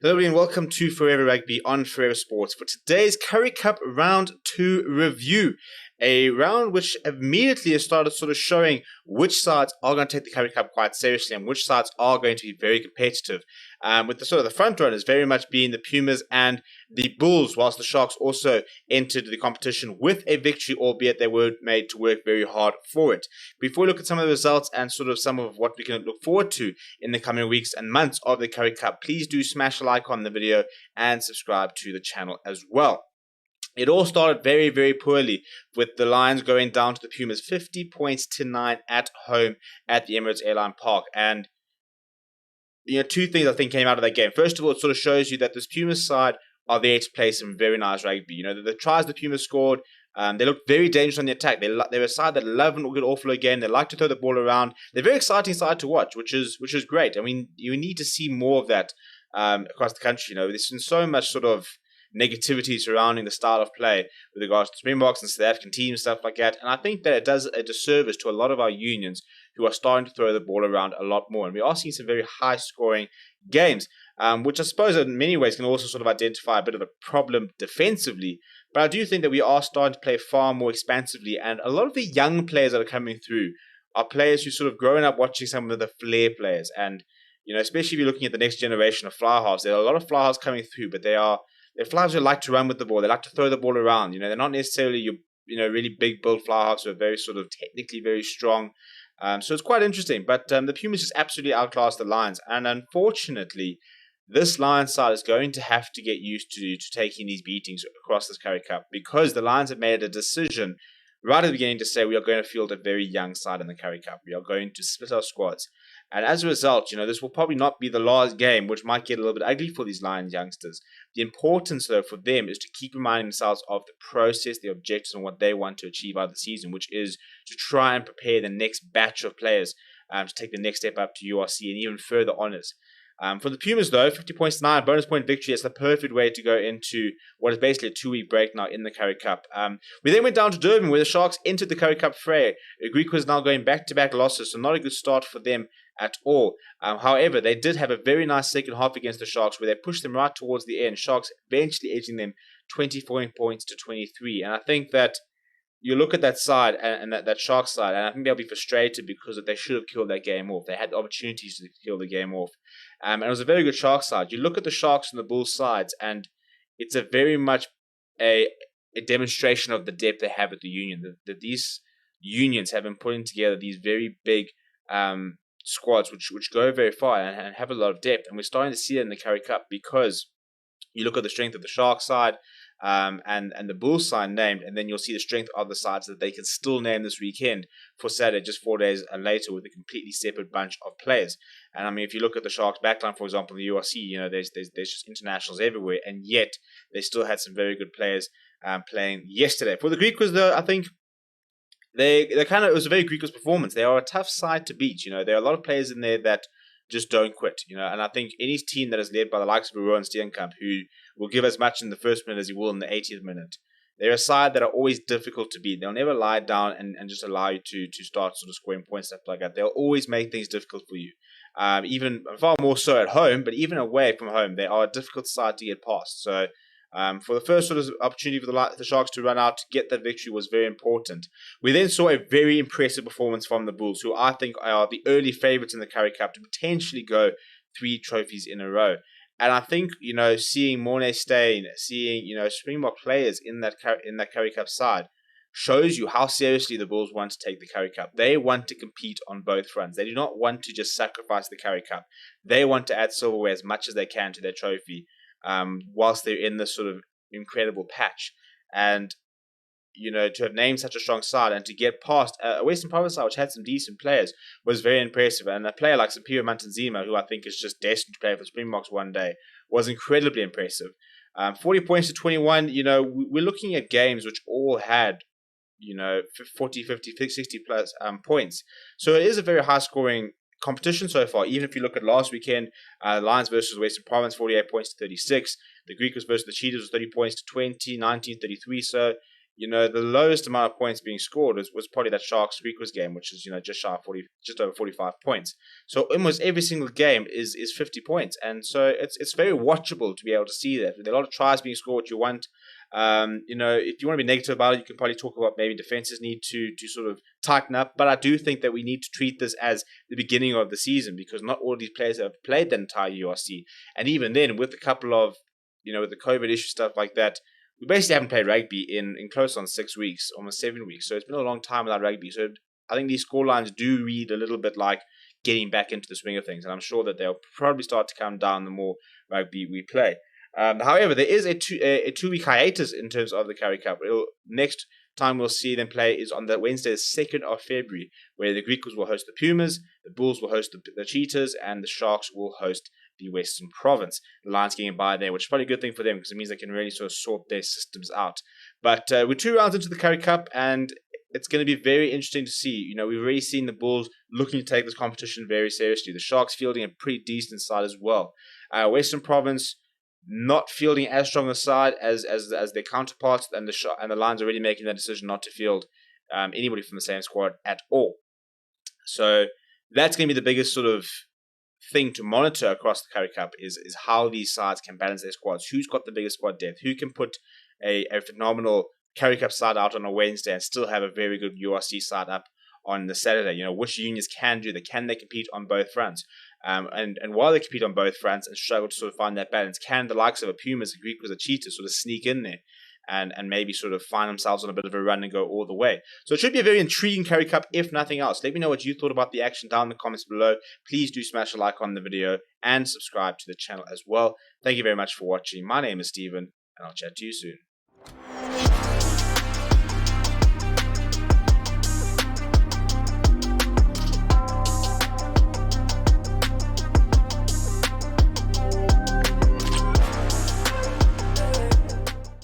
Hello and welcome to Forever Rugby on Forever Sports for today's Currie Cup Round 2 review. A round which immediately has started sort of showing which sides are going to take the Currie Cup quite seriously and which sides are going to be very competitive. With the sort of the front runners very much being the Pumas and the Bulls, whilst the Sharks also entered the competition with a victory, albeit they were made to work very hard for it. Before we look at some of the results and sort of some of what we can look forward to in the coming weeks and months of the Currie Cup, please do smash a like on the video and subscribe to the channel as well. It all started very, very poorly with the Lions going down to the Pumas 50 points to 9 at home at the Emirates Airline Park. And, two things I think came out of that game. First of all, it sort of shows you that this Pumas side are there to play some very nice rugby. The tries the Pumas scored, they looked very dangerous on the attack. They're a side that love an good offload game. They like to throw the ball around. They're a very exciting side to watch, which is great. I mean, you need to see more of that across the country. There's been so much sort of negativity surrounding the style of play with regards to Springboks and South African teams, stuff like that. And I think that it does a disservice to a lot of our unions who are starting to throw the ball around a lot more. And we are seeing some very high-scoring games, which I suppose in many ways can also sort of identify a bit of a problem defensively. But I do think that we are starting to play far more expansively. And a lot of the young players that are coming through are players who sort of grown up watching some of the flair players. And, especially if you're looking at the next generation of fly halves, there are a lot of fly halves coming through, but they're fly halves who like to run with the ball. They like to throw the ball around. They're not necessarily your really big build fly halves who are very sort of technically very strong. So it's quite interesting. But the Pumas just absolutely outclassed the Lions. And unfortunately, this Lions side is going to have to get used to taking these beatings across this Currie Cup, because the Lions have made a decision right at the beginning to say we are going to field a very young side in the Currie Cup. We are going to split our squads. And as a result, this will probably not be the last game, which might get a little bit ugly for these Lions youngsters. The importance, though, for them is to keep reminding themselves of the process, the objectives, and what they want to achieve out of the season, which is to try and prepare the next batch of players to take the next step up to URC and even further honours. For the Pumas, though, 50 points to 9, bonus point victory. That's the perfect way to go into what is basically a 2-week break now in the Currie Cup. We then went down to Durban, where the Sharks entered the Currie Cup fray. Greek was now going back-to-back losses, so not a good start for them at all. However, they did have a very nice second half against the Sharks, where they pushed them right towards the end. Sharks eventually edging them 24 points to 23. And I think that you look at that side and that Sharks side, and I think they'll be frustrated because they should have killed that game off. They had opportunities to kill the game off. And it was a very good Sharks side. You look at the Sharks and the Bulls sides, and it's a very much a demonstration of the depth they have at the union. That these unions have been putting together these very big squads which go very far and have a lot of depth. And we're starting to see it in the Currie Cup, because you look at the strength of the Sharks side, and the Bulls side named, and then you'll see the strength of the sides that they can still name this weekend for Saturday, just 4 days later, with a completely separate bunch of players. And I mean, if you look at the Sharks backline, for example, in the URC, there's just internationals everywhere, and yet they still had some very good players playing yesterday. For the Greekers, though, I think they kind of, it was a very Greekers performance. They are a tough side to beat. There are a lot of players in there that just don't quit, and I think any team that is led by the likes of Aurora and Steenkamp, who will give as much in the first minute as he will in the 80th minute, they're a side that are always difficult to beat. They'll never lie down and just allow you to start sort of scoring points, stuff like that. They'll always make things difficult for you, even far more so at home, but even away from home, they are a difficult side to get past. So for the first sort of opportunity for the Sharks to run out to get that victory was very important. We then saw a very impressive performance from the Bulls, who I think are the early favourites in the Currie Cup to potentially go 3 trophies in a row. And I think, seeing Mornay Steyn, seeing, Springbok players in that Currie Cup side shows you how seriously the Bulls want to take the Currie Cup. They want to compete on both fronts. They do not want to just sacrifice the Currie Cup. They want to add silverware as much as they can to their trophy, whilst they're in this sort of incredible patch. And, to have named such a strong side and to get past a Western Province side which had some decent players was very impressive. And a player like Sampiru Mantanzima, who I think is just destined to play for Springboks one day, was incredibly impressive. 40 points to 21, we're looking at games which all had, 40, 50, 60 plus points. So it is a very high scoring competition so far. Even if you look at last weekend, Lions versus Western Province, 48 points to 36. The Greekers versus the Cheetahs was 30 points to 20, 19, 33. So the lowest amount of points being scored was probably that Sharks Griquas game, which is just shy of 40, just over 45 points. So almost every single game is 50 points, and so it's very watchable to be able to see that. There are a lot of tries being scored. You want, if you want to be negative about it, you can probably talk about maybe defenses need to sort of tighten up. But I do think that we need to treat this as the beginning of the season, because not all of these players have played the entire URC, and even then, with a couple of with the COVID issue stuff like that, we basically haven't played rugby in close on 6 weeks, almost 7 weeks. So it's been a long time without rugby. So I think these scorelines do read a little bit like getting back into the swing of things, and I'm sure that they'll probably start to come down the more rugby we play. However, there is a 2 week hiatus in terms of the Currie Cup. Next time we'll see them play is on the Wednesday, the 2nd of February, where the Griquas will host the Pumas, the Bulls will host the Cheetahs, and the Sharks will host the Western Province. The Lions getting by there, which is probably a good thing for them because it means they can really sort of sort their systems out. But we're 2 rounds into the Currie Cup, and it's going to be very interesting to see. We've already seen the Bulls looking to take this competition very seriously. The Sharks fielding a pretty decent side as well. Western Province not fielding as strong a side as their counterparts, and the Lions already making that decision not to field anybody from the same squad at all. So that's going to be the biggest sort of thing to monitor across the Currie Cup is how these sides can balance their squads. Who's got the biggest squad depth? Who can put a phenomenal Currie Cup side out on a Wednesday and still have a very good URC side up on the Saturday? Which unions can do that? Can they compete on both fronts? And while they compete on both fronts and struggle to sort of find that balance, can the likes of a Pumas, a Griquas, a Cheetah sort of sneak in there and maybe sort of find themselves on a bit of a run and go all the way? So it should be a very intriguing Currie Cup, if nothing else. Let me know what you thought about the action down in the comments below. Please do smash a like on the video and subscribe to the channel as well. Thank you very much for watching. My name is Steven, and I'll chat to you soon.